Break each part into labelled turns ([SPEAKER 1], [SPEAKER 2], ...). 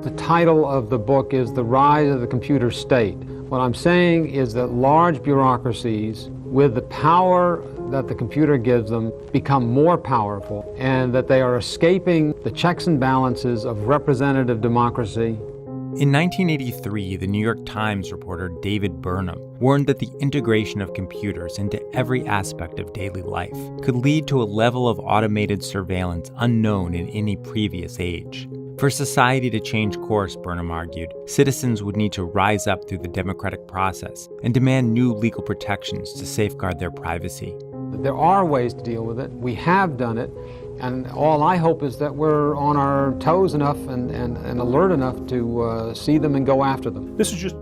[SPEAKER 1] The title of the book is The Rise of the Computer State. What I'm saying is that large bureaucracies, with the power that the computer gives them, become more powerful, and that they are escaping the checks and balances of representative democracy.
[SPEAKER 2] In 1983, the New York Times reporter David Burnham warned that the integration of computers into every aspect of daily life could lead to a level of automated surveillance unknown in any previous age. For society to change course, Burnham argued, citizens would need to rise up through the democratic process and demand new legal protections to safeguard their privacy.
[SPEAKER 1] There are ways to deal with it. We have done it. And all I hope is that we're on our toes enough and alert enough to see them and go after them.
[SPEAKER 3] This is just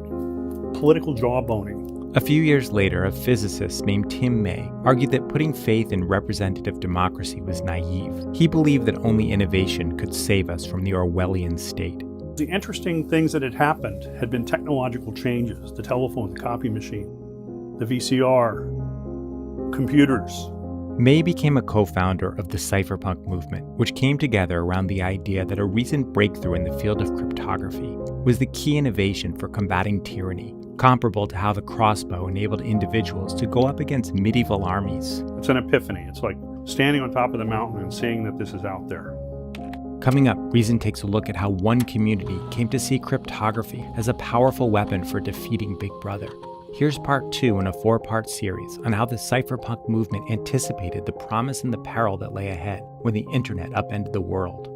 [SPEAKER 3] political jawboning.
[SPEAKER 2] A few years later, a physicist named Tim May argued that putting faith in representative democracy was naive. He believed that only innovation could save us from the Orwellian state.
[SPEAKER 3] The interesting things that had happened had been technological changes: the telephone, the copy machine, the VCR, computers.
[SPEAKER 2] May became a co-founder of the Cypherpunk movement, which came together around the idea that a recent breakthrough in the field of cryptography was the key innovation for combating tyranny, comparable to how the crossbow enabled individuals to go up against medieval armies.
[SPEAKER 3] It's an epiphany. It's like standing on top of the mountain and seeing that this is out there.
[SPEAKER 2] Coming up, Reason takes a look at how one community came to see cryptography as a powerful weapon for defeating Big Brother. Here's part 2 in a 4-part series on how the cypherpunk movement anticipated the promise and the peril that lay ahead when the internet upended the world.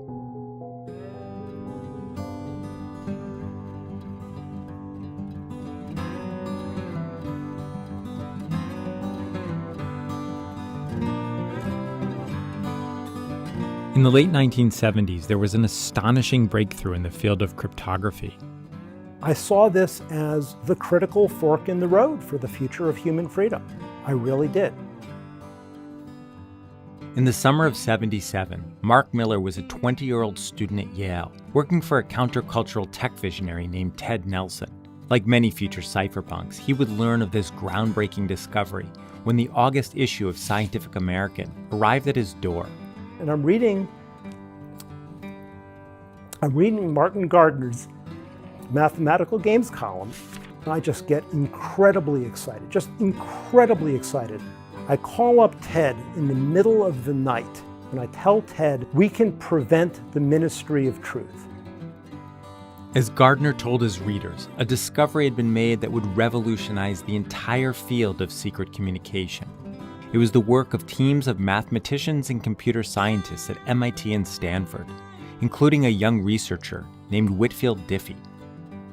[SPEAKER 2] In the late 1970s, there was an astonishing breakthrough in the field of cryptography.
[SPEAKER 4] I saw this as the critical fork in the road for the future of human freedom. I really did.
[SPEAKER 2] In the summer of '77, Mark Miller was a 20-year-old student at Yale, working for a countercultural tech visionary named Ted Nelson. Like many future cypherpunks, he would learn of this groundbreaking discovery when the August issue of Scientific American arrived at his door.
[SPEAKER 4] And I'm reading Martin Gardner's mathematical games column, and I just get incredibly excited, just incredibly excited. I call up Ted in the middle of the night, and I tell Ted, we can prevent the Ministry of Truth.
[SPEAKER 2] As Gardner told his readers, a discovery had been made that would revolutionize the entire field of secret communication. It was the work of teams of mathematicians and computer scientists at MIT and Stanford, including a young researcher named Whitfield Diffie.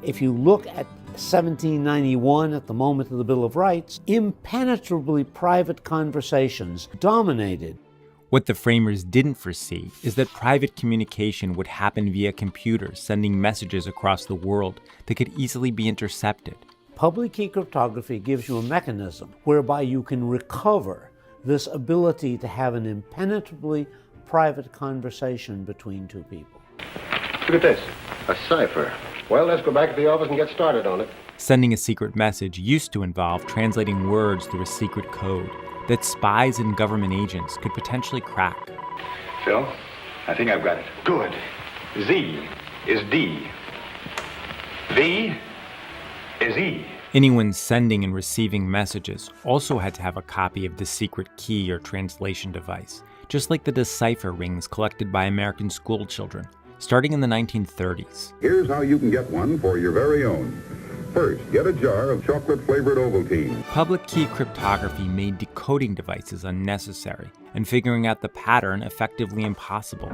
[SPEAKER 5] If you look at 1791, at the moment of the Bill of Rights, impenetrably private conversations dominated.
[SPEAKER 2] What the framers didn't foresee is that private communication would happen via computers sending messages across the world that could easily be intercepted.
[SPEAKER 5] Public key cryptography gives you a mechanism whereby you can recover this ability to have an impenetrably private conversation between two people.
[SPEAKER 6] Look at this, a cipher. Well, let's go back to the office and get started on it.
[SPEAKER 2] Sending a secret message used to involve translating words through a secret code that spies and government agents could potentially crack.
[SPEAKER 6] Phil, I think I've got it. Good. Z is D. V is E.
[SPEAKER 2] Anyone sending and receiving messages also had to have a copy of the secret key or translation device, just like the decipher rings collected by American school children, starting in the 1930s.
[SPEAKER 7] Here's how you can get one for your very own. First, get a jar of chocolate-flavored Ovaltine.
[SPEAKER 2] Public key cryptography made decoding devices unnecessary and figuring out the pattern effectively impossible.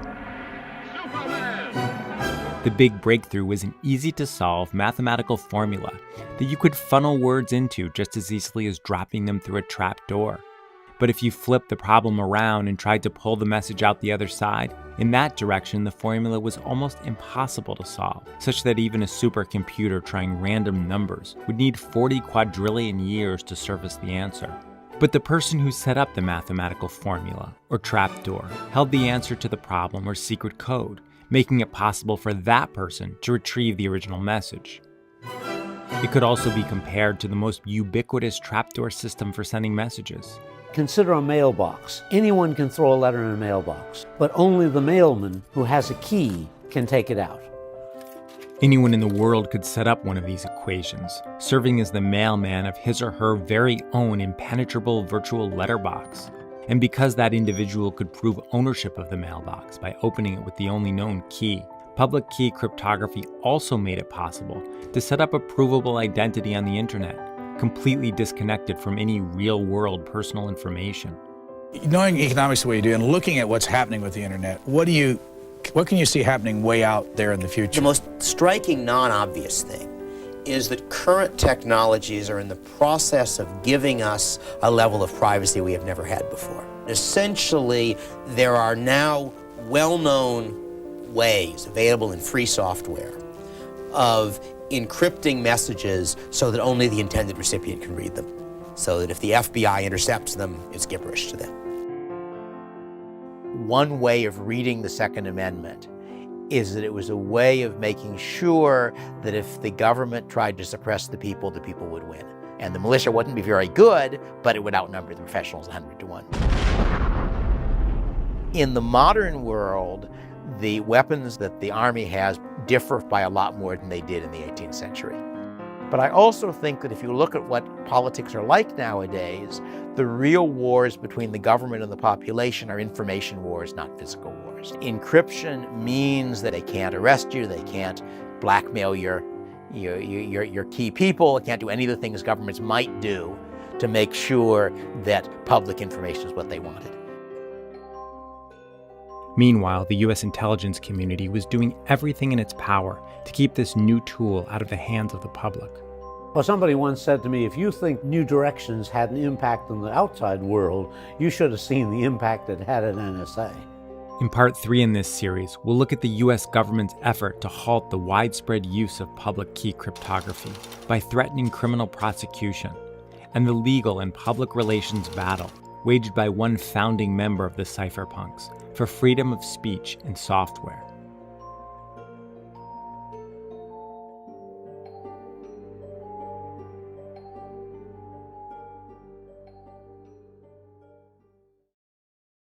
[SPEAKER 2] The big breakthrough was an easy-to-solve mathematical formula that you could funnel words into just as easily as dropping them through a trap door. But if you flipped the problem around and tried to pull the message out the other side, in that direction the formula was almost impossible to solve, such that even a supercomputer trying random numbers would need 40 quadrillion years to surface the answer. But the person who set up the mathematical formula, or trapdoor, held the answer to the problem or secret code, making it possible for that person to retrieve the original message. It could also be compared to the most ubiquitous trapdoor system for sending messages.
[SPEAKER 5] Consider a mailbox. Anyone can throw a letter in a mailbox, but only the mailman who has a key can take it out.
[SPEAKER 2] Anyone in the world could set up one of these equations, serving as the mailman of his or her very own impenetrable virtual letterbox. And because that individual could prove ownership of the mailbox by opening it with the only known key, public key cryptography also made it possible to set up a provable identity on the internet, completely disconnected from any real-world personal information.
[SPEAKER 8] Knowing economics the way you do and looking at what's happening with the internet, what can you see happening way out there in the future?
[SPEAKER 9] The most striking non-obvious thing is that current technologies are in the process of giving us a level of privacy we have never had before. Essentially, there are now well-known ways available in free software of encrypting messages so that only the intended recipient can read them, so that if the FBI intercepts them, it's gibberish to them. One way of reading the Second Amendment is that it was a way of making sure that if the government tried to suppress the people would win. And the militia wouldn't be very good, but it would outnumber the professionals 100 to 1. In the modern world, the weapons that the Army has differ by a lot more than they did in the 18th century. But I also think that if you look at what politics are like nowadays, the real wars between the government and the population are information wars, not physical wars. Encryption means that they can't arrest you, they can't blackmail your key people, they can't do any of the things governments might do to make sure that public information is what they wanted.
[SPEAKER 2] Meanwhile, the U.S. intelligence community was doing everything in its power to keep this new tool out of the hands of the public.
[SPEAKER 5] Well, somebody once said to me, if you think New Directions had an impact on the outside world, you should have seen the impact it had at NSA.
[SPEAKER 2] In part 3 in this series, we'll look at the U.S. government's effort to halt the widespread use of public key cryptography by threatening criminal prosecution, and the legal and public relations battle waged by one founding member of the Cypherpunks for freedom of speech in software.